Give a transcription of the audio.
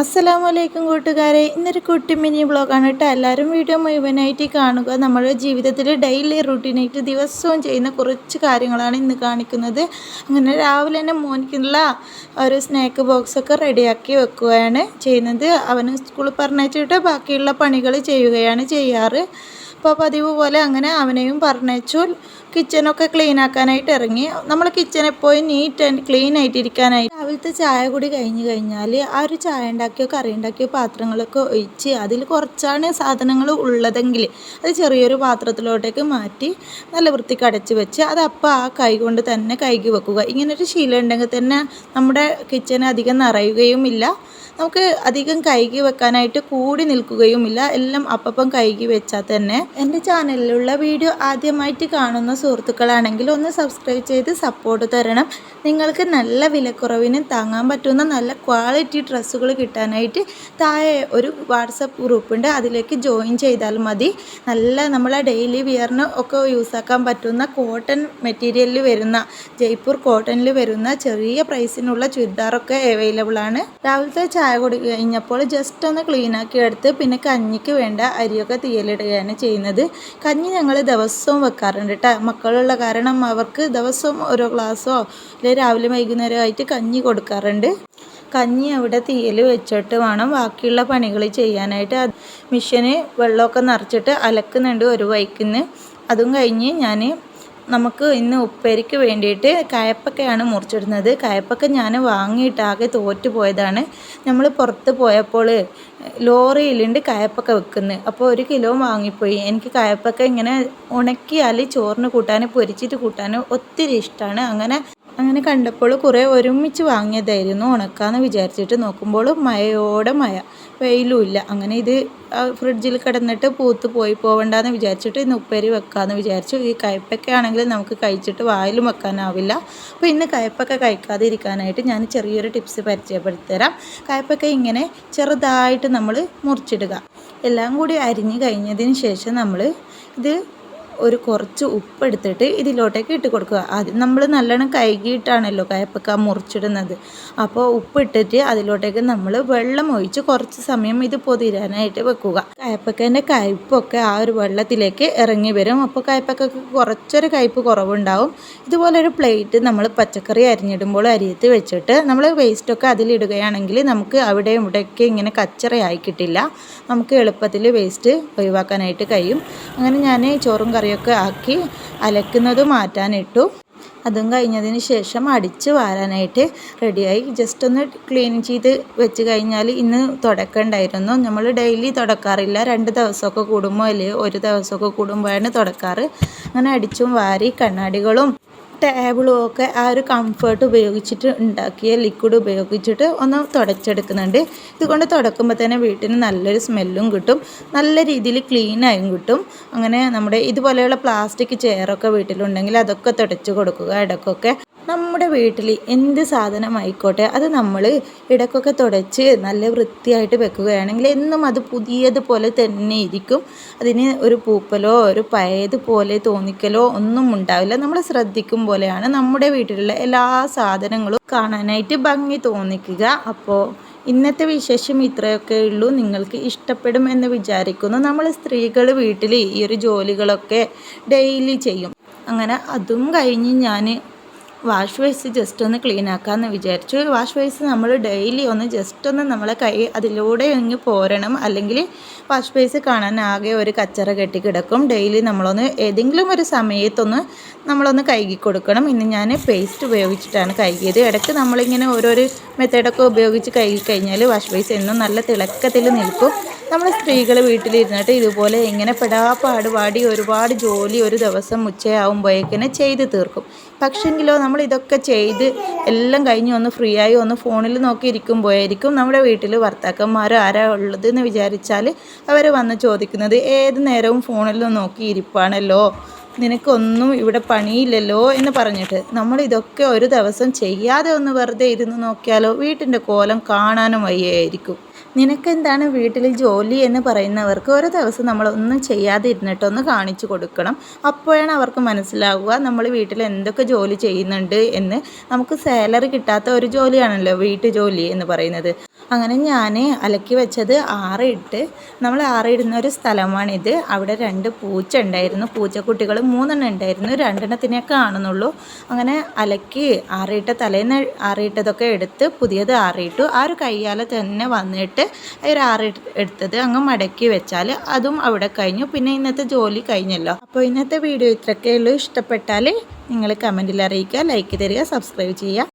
അസ്സലാമലൈക്കും കൂട്ടുകാരെ, ഇന്നൊരു കുട്ടി മിനി വ്ളോഗാണ് കേട്ടോ. എല്ലാവരും വീഡിയോ മുഴുവനായിട്ട് കാണുക. നമ്മുടെ ജീവിതത്തിൽ ഡെയിലി റുട്ടീനായിട്ട് ദിവസവും ചെയ്യുന്ന കുറച്ച് കാര്യങ്ങളാണ് ഇന്ന് കാണിക്കുന്നത്. അങ്ങനെ രാവിലെ തന്നെ മോനിക്കുള്ള ഒരു സ്നാക്ക് ബോക്സൊക്കെ റെഡിയാക്കി വെക്കുകയാണ് ചെയ്യുന്നത്. അവന് സ്കൂളിൽ പറഞ്ഞയച്ചിട്ട് ബാക്കിയുള്ള പണികൾ ചെയ്യുകയാണ് ചെയ്യാറ്. അപ്പോൾ പതിവ് പോലെ അങ്ങനെ അവനെയും പറഞ്ഞയച്ചു. കിച്ചനൊക്കെ ക്ലീൻ ആക്കാനായിട്ട് ഇറങ്ങി. നമ്മൾ കിച്ചൺ എപ്പോഴും നീറ്റ് ആൻഡ് ക്ലീൻ ആയിട്ടിരിക്കാനായിട്ട് രാവിലത്തെ ചായ കൂടി കഴിഞ്ഞ് കഴിഞ്ഞാൽ ആ ഒരു ചായ ഉണ്ടാക്കിയോ കറി ഉണ്ടാക്കിയോ പാത്രങ്ങളൊക്കെ ഒഴിച്ച് അതിൽ കുറച്ചാണ് സാധനങ്ങൾ ഉള്ളതെങ്കിൽ അത് ചെറിയൊരു പാത്രത്തിലോട്ടേക്ക് മാറ്റി നല്ല വൃത്തിക്ക് അടച്ച് വെച്ച് അത് അപ്പോൾ ആ കൈ കൊണ്ട് തന്നെ കഴുകി വെക്കുക. ഇങ്ങനൊരു ശീലം ഉണ്ടെങ്കിൽ തന്നെ നമ്മുടെ കിച്ചൺ അധികം നിറയുകയുമില്ല, നമുക്ക് അധികം കഴുകി വെക്കാനായിട്ട് കൂടി നിൽക്കുകയുമില്ല. എല്ലാം അപ്പം കഴുകി വെച്ചാൽ തന്നെ. എൻ്റെ ചാനലിലുള്ള വീഡിയോ ആദ്യമായിട്ട് കാണുന്ന സുഹൃത്തുക്കളാണെങ്കിൽ ഒന്ന് സബ്സ്ക്രൈബ് ചെയ്ത് സപ്പോർട്ട് തരണം. നിങ്ങൾക്ക് നല്ല വിലക്കുറവിന് താങ്ങാൻ പറ്റുന്ന നല്ല ക്വാളിറ്റി ഡ്രസ്സുകൾ കിട്ടാനായിട്ട് താഴെ ഒരു വാട്സപ്പ് ഗ്രൂപ്പുണ്ട്, അതിലേക്ക് ജോയിൻ ചെയ്താൽ മതി. നല്ല നമ്മളെ ഡെയിലി വിയറിന് ഒക്കെ യൂസാക്കാൻ പറ്റുന്ന കോട്ടൺ മെറ്റീരിയലിൽ വരുന്ന ജയ്പൂർ കോട്ടണിൽ വരുന്ന ചെറിയ പ്രൈസിനുള്ള ചുരിദാറൊക്കെ അവൈലബിൾ ആണ്. രാവിലത്തെ ചായ കുടി കഴിഞ്ഞപ്പോൾ ജസ്റ്റ് ഒന്ന് ക്ലീനാക്കി എടുത്ത് പിന്നെ കഞ്ഞിക്ക് വേണ്ട അരിയൊക്കെ തീയലിടുകയാണ് ചെയ്യുന്നത്. കഞ്ഞി ഞങ്ങൾ ദിവസവും വെക്കാറുണ്ട് കേട്ടോ. മക്കളുള്ള കാരണം അവർക്ക് ദിവസവും ഓരോ ഗ്ലാസ്സോ അല്ലെങ്കിൽ രാവിലെ വൈകുന്നേരമായിട്ട് കഞ്ഞി കൊടുക്കാറുണ്ട്. കഞ്ഞി അവിടെ തീയൽ വെച്ചിട്ട് വേണം ബാക്കിയുള്ള പണികൾ ചെയ്യാനായിട്ട്. മിഷ്യന് വെള്ളമൊക്കെ നിറച്ചിട്ട് അലക്കുന്നുണ്ട് ഒരു വൈക്കിന്ന്. അതും കഴിഞ്ഞ് നമുക്ക് ഇന്ന് ഉപ്പേരിക്ക് വേണ്ടിയിട്ട് കയപ്പക്കയാണ് മുറിച്ചിടുന്നത്. കയപ്പക്ക ഞാൻ വാങ്ങിയിട്ടാകെ തോറ്റു പോയതാണ്. നമ്മൾ പുറത്ത് പോയപ്പോൾ ലോറിയിലുണ്ട് കയപ്പക്ക വെക്കുന്നത്. അപ്പോൾ 1 കിലോ വാങ്ങിപ്പോയി. എനിക്ക് കയപ്പക്ക ഇങ്ങനെ ഉണക്കിയാൽ ചോറിന് കൂട്ടാൻ പൊരിച്ചിട്ട് കൂട്ടാൻ ഒത്തിരി ഇഷ്ടമാണ്. അങ്ങനെ കണ്ടപ്പോൾ കുറേ ഒരുമിച്ച് വാങ്ങിയതായിരുന്നു. ഉണക്കാമെന്ന് വിചാരിച്ചിട്ട് നോക്കുമ്പോൾ മഴയോടെ മഴ, വെയിലുമില്ല. അങ്ങനെ ഇത് ഫ്രിഡ്ജിൽ കിടന്നിട്ട് പൂത്ത് പോവണ്ടെന്ന് വിചാരിച്ചിട്ട് ഇന്ന് ഉപ്പേരി വെക്കാമെന്ന് വിചാരിച്ചു. ഈ കയ്പ്പയ്ക്കാണെങ്കിൽ നമുക്ക് കഴിച്ചിട്ട് വായിലും വെക്കാനാവില്ല. അപ്പോൾ ഇന്ന് കയ്പ്പക്ക കഴിക്കാതിരിക്കാനായിട്ട് ഞാൻ ചെറിയൊരു ടിപ്സ് പരിചയപ്പെടുത്തി തരാം. കയ്പ്പക്ക ഇങ്ങനെ ചെറുതായിട്ട് നമ്മൾ മുറിച്ചിടുക. എല്ലാം കൂടി അരിഞ്ഞ് കഴിഞ്ഞതിന് ശേഷം നമ്മൾ ഇത് കുറച്ച് ഉപ്പെടുത്തിട്ട് ഇതിലോട്ടേക്ക് ഇട്ട് കൊടുക്കുക. ആദ്യം നമ്മൾ നല്ലോണം കഴുകിയിട്ടാണല്ലോ കയപ്പക്ക മുറിച്ചിടുന്നത്. അപ്പോൾ ഉപ്പിട്ടിട്ട് അതിലോട്ടേക്ക് നമ്മൾ വെള്ളം ഒഴിച്ച് കുറച്ച് സമയം ഇത് പൊതിരാനായിട്ട് വെക്കുക. കയപ്പക്കേൻ്റെ കയ്പ്പൊക്കെ ആ ഒരു വെള്ളത്തിലേക്ക് ഇറങ്ങി വരും. അപ്പോൾ കയപ്പക്കൊക്കെ കുറച്ചൊരു കയ്പ്പ് കുറവുണ്ടാവും. ഇതുപോലെ ഒരു പ്ലേറ്റ് നമ്മൾ പച്ചക്കറി അരിഞ്ഞിടുമ്പോൾ അരിയത്ത് വെച്ചിട്ട് നമ്മൾ വേസ്റ്റൊക്കെ അതിലിടുകയാണെങ്കിൽ നമുക്ക് അവിടെ ഇവിടെയൊക്കെ ഇങ്ങനെ കച്ചറയായി കിട്ടില്ല. നമുക്ക് എളുപ്പത്തിൽ വേസ്റ്റ് ഒഴിവാക്കാനായിട്ട് കഴിയും. അങ്ങനെ ഞാൻ ചോറും കറിയൊക്കെ ആക്കി അലക്കുന്നത് മാറ്റാനിട്ടു. അതും കഴിഞ്ഞതിന് ശേഷം അടിച്ച് വാരാനായിട്ട് റെഡിയായി. ജസ്റ്റ് ഒന്ന് ക്ലീൻ ചെയ്ത് വെച്ച് കഴിഞ്ഞാൽ ഇന്ന് തുടക്കമുണ്ടായിരുന്നു. നമ്മൾ ഡെയിലി തുടക്കാറില്ല, 2 ദിവസമൊക്കെ കൂടുമ്പോൾ അല്ലെങ്കിൽ 1 ദിവസമൊക്കെ കൂടുമ്പോഴാണ് തുടക്കാറ്. അങ്ങനെ അടിച്ചും വാരി കണ്ണാടികളും ടേബിളും ഒക്കെ ആ ഒരു കംഫർട്ട് ഉപയോഗിച്ചിട്ട് ഉണ്ടാക്കിയ ലിക്വിഡ് ഉപയോഗിച്ചിട്ട് ഒന്ന് തുടച്ചെടുക്കുന്നുണ്ട്. ഇതുകൊണ്ട് തുടക്കുമ്പോൾ തന്നെ വീട്ടിന് നല്ലൊരു സ്മെല്ലും കിട്ടും, നല്ല രീതിയിൽ ക്ലീനായും കിട്ടും. അങ്ങനെ നമ്മുടെ ഇതുപോലെയുള്ള പ്ലാസ്റ്റിക് ചെയറൊക്കെ വീട്ടിലുണ്ടെങ്കിൽ അതൊക്കെ തുടച്ച് കൊടുക്കുക. ഇടയ്ക്കൊക്കെ നമ്മുടെ വീട്ടിൽ എന്ത് സാധനമായിക്കോട്ടെ അത് നമ്മൾ ഇടയ്ക്കൊക്കെ തുടച്ച് നല്ല വൃത്തിയായിട്ട് വെക്കുകയാണെങ്കിൽ എന്നും അത് പുതിയതുപോലെ തന്നെ ഇരിക്കും. അതിന് ഒരു പൂപ്പലോ ഒരു പഴയതുപോലെ തോന്നിക്കലോ ഒന്നും ഉണ്ടാവില്ല. നമ്മൾ ശ്രദ്ധിക്കും പോലെയാണ് നമ്മുടെ വീട്ടിലുള്ള എല്ലാ സാധനങ്ങളും കാണാനായിട്ട് ഭംഗി തോന്നിക്കുക. അപ്പോൾ ഇന്നത്തെ വിശേഷം ഇത്രയൊക്കെ ഉള്ളൂ. നിങ്ങൾക്ക് ഇഷ്ടപ്പെടും എന്ന് വിചാരിക്കുന്നു. നമ്മൾ സ്ത്രീകൾ വീട്ടിൽ ഈ ഒരു ജോലികളൊക്കെ ഡെയിലി ചെയ്യും. അങ്ങനെ അതും കഴിഞ്ഞ് ഞാൻ വാഷ് ബേസ് ജസ്റ്റ് ഒന്ന് ക്ലീൻ ആക്കാമെന്ന് വിചാരിച്ചു. വാഷ് ബേസ് നമ്മൾ ഡെയിലി ഒന്ന് ജസ്റ്റ് ഒന്ന് നമ്മളെ കൈ അതിലൂടെ ഒന്ന് പോരണം, അല്ലെങ്കിൽ വാഷ് ബേസ് കാണാൻ ആകെ ഒരു കച്ചറ കെട്ടി കിടക്കും. ഡെയിലി നമ്മളൊന്ന് ഏതെങ്കിലും ഒരു സമയത്തൊന്ന് നമ്മളൊന്ന് കഴുകി കൊടുക്കണം. ഇന്ന് ഞാൻ പേസ്റ്റ് ഉപയോഗിച്ചിട്ടാണ് കഴുകിയത്. ഇടയ്ക്ക് നമ്മളിങ്ങനെ ഓരോരോ മെത്തേഡൊക്കെ ഉപയോഗിച്ച് കഴുകി കഴിഞ്ഞാൽ വാഷ് ബേസ് എന്നും നല്ല തിളക്കത്തിൽ നിൽക്കും. നമ്മൾ സ്ത്രീകൾ വീട്ടിലിരുന്നിട്ട് ഇതുപോലെ ഇങ്ങനെ പാടി ഒരുപാട് ജോലി ഒരു ദിവസം ഉച്ചയാകുമ്പോഴേക്കിനെ ചെയ്ത് തീർക്കും. പക്ഷെങ്കിലോ നമ്മൾ ഇതൊക്കെ ചെയ്ത് എല്ലാം കഴിഞ്ഞ് ഒന്ന് ഫ്രീ ആയി ഒന്ന് ഫോണിൽ നോക്കി ഇരിക്കുമ്പോഴായിരിക്കും നമ്മുടെ വീട്ടിൽ ഭർത്താക്കന്മാരോ ആരാ ഉള്ളതെന്ന് വിചാരിച്ചാൽ അവർ വന്ന് ചോദിക്കുന്നത്, ഏത് നേരവും ഫോണിൽ നോക്കി ഇരിപ്പാണല്ലോ, നിനക്കൊന്നും ഇവിടെ പണിയില്ലല്ലോ എന്ന് പറഞ്ഞിട്ട്. നമ്മൾ ഇതൊക്കെ ഒരു ദിവസം ചെയ്യാതെ ഒന്ന് വെറുതെ ഇരുന്ന് നോക്കിയാലോ വീട്ടിൻ്റെ കോലം കാണാനും വയ്യായിരിക്കും. നിനക്കെന്താണ് വീട്ടിൽ ജോലി എന്ന് പറയുന്നവർക്ക് ഒരു ദിവസം നമ്മളൊന്നും ചെയ്യാതെ ഇരുന്നിട്ടൊന്ന് കാണിച്ചു കൊടുക്കണം. അപ്പോഴാണ് അവർക്ക് മനസ്സിലാവുക നമ്മൾ വീട്ടിൽ എന്തൊക്കെ ജോലി ചെയ്യുന്നുണ്ട് എന്ന്. നമുക്ക് സാലറി കിട്ടാത്ത ഒരു ജോലിയാണല്ലോ വീട്ടു ജോലി എന്ന് പറയുന്നത്. അങ്ങനെ ഞാൻ അലക്കി വെച്ചത് ആറിയിട്ട്, നമ്മൾ ആറിയിടുന്ന ഒരു സ്ഥലമാണിത്. അവിടെ 2 പൂച്ച ഉണ്ടായിരുന്നു. പൂച്ചക്കുട്ടികൾ 3 ഉണ്ടായിരുന്നു. 2 കാണുന്നുള്ളൂ. അങ്ങനെ അലക്കി ആറിയിട്ട തലേന്ന് ആറിയിട്ടതൊക്കെ എടുത്ത് പുതിയത് ആറിയിട്ടു. ആ ഒരു കയ്യാലെ തന്നെ വന്നിട്ട് ഒരു എടുത്തത് അങ്ങ് മടക്കി വെച്ചാൽ അതും അവിടെ കഴിഞ്ഞു. പിന്നെ ഇന്നത്തെ ജോലി കഴിഞ്ഞല്ലോ. അപ്പോൾ ഇന്നത്തെ വീഡിയോ ഇത്രയൊക്കെ ഉള്ളൂ. ഇഷ്ടപ്പെട്ടാൽ നിങ്ങൾ കമൻറ്റിൽ അറിയിക്കുക, ലൈക്ക് തരിക, സബ്സ്ക്രൈബ് ചെയ്യുക.